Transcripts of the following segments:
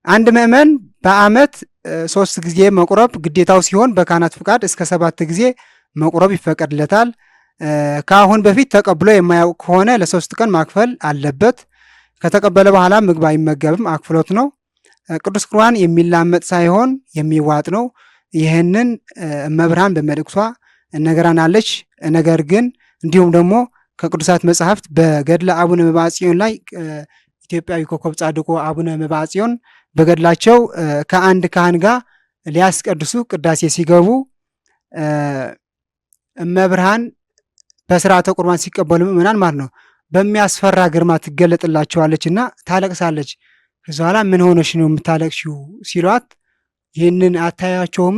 አንድ ምእመን በዓመት 3 ጊዜ መቁረብ ግዴታው ሲሆን በካህናት ፍቃድ እስከ 7 ጊዜ መቁረብ ይፈቀድለታል። ከአሁን በፊት ተቀብሎ የማያውቅ ከሆነ ለ3 ቀን ማክፈል አለበት። ከተቀበለ በኋላ ምግብ አይመገብም፣ አክፍሎት ነው። ቅዱስ ቁርባን የሚላመጥ ሳይሆን የሚዋጥ ነው። ይህንን እመብርሃን በመልእክቷ እነግራናለች። ነገር ግን እንዲሁም ደግሞ ከቅዱሳት መጽሐፍት በገድለ አቡነ መብዓጽዮን ላይ ኢትዮጵያዊ ኮከብ ጻድቁ አቡነ መብዓጽዮን በገድላቸው ከአንድ ካህን ጋር ሊያስቀድሱ ቅዳሴ ሲገቡ እመብርሃን በስርዓተ ቁርባን ሲቀበሉ ምእመናን ማለት ነው በሚያስፈራ ግርማ ትገለጥላቸዋለች እና ታለቅሳለች። ከዚ በኋላ ምን ሆነሽ ነው የምታለቅሽው ሲሏት ይህንን አታያቸውም?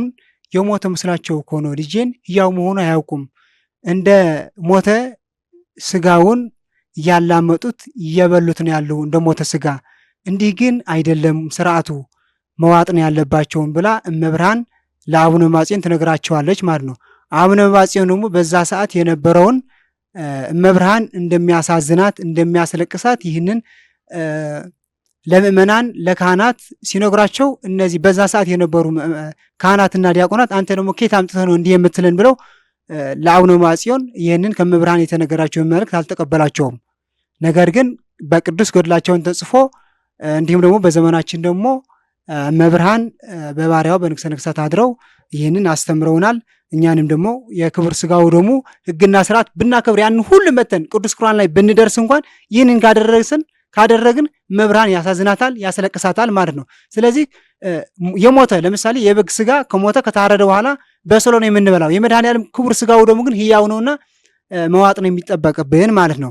የሞተ ምስላቸው እኮ ነው፣ ልጄን ሕያው መሆኑ አያውቁም። እንደ ሞተ ስጋውን እያላመጡት እየበሉት ነው ያለው እንደ ሞተ ስጋ። እንዲህ ግን አይደለም፣ ስርዓቱ መዋጥ ነው ያለባቸውን ብላ እመብርሃን ለአቡነ መብዓጽዮን ትነግራቸዋለች ማለት ነው። አቡነ መብዓጽዮን ደግሞ በዛ ሰዓት የነበረውን እመብርሃን እንደሚያሳዝናት እንደሚያስለቅሳት ይህንን ለምእመናን ለካህናት ሲነግራቸው እነዚህ በዛ ሰዓት የነበሩ ካህናትና ዲያቆናት አንተ ደግሞ ከየት አምጥተህ ነው እንዲህ የምትለን ብለው ለአቡነ መብዓጽዮን ይህንን ከመብርሃን የተነገራቸውን መልእክት አልተቀበላቸውም። ነገር ግን በቅዱስ ገድላቸውን ተጽፎ እንዲሁም ደግሞ በዘመናችን ደግሞ መብርሃን በባሪያው በንግሠ ነገሥታት አድረው ይህንን አስተምረውናል። እኛንም ደግሞ የክብር ስጋው ደግሞ ሕግና ስርዓት ብናከብር ያንን ሁሉ መተን ቅዱስ ቁርባን ላይ ብንደርስ እንኳን ይህንን ካደረግን መብርሃን ያሳዝናታል፣ ያስለቅሳታል ማለት ነው። ስለዚህ የሞተ ለምሳሌ የበግ ስጋ ከሞተ ከታረደ በኋላ በስሎ ነው የምንበላው። የመድኃኔዓለም ክቡር ስጋው ደግሞ ግን ሕያው ነውና መዋጥ ነው የሚጠበቅብን ማለት ነው።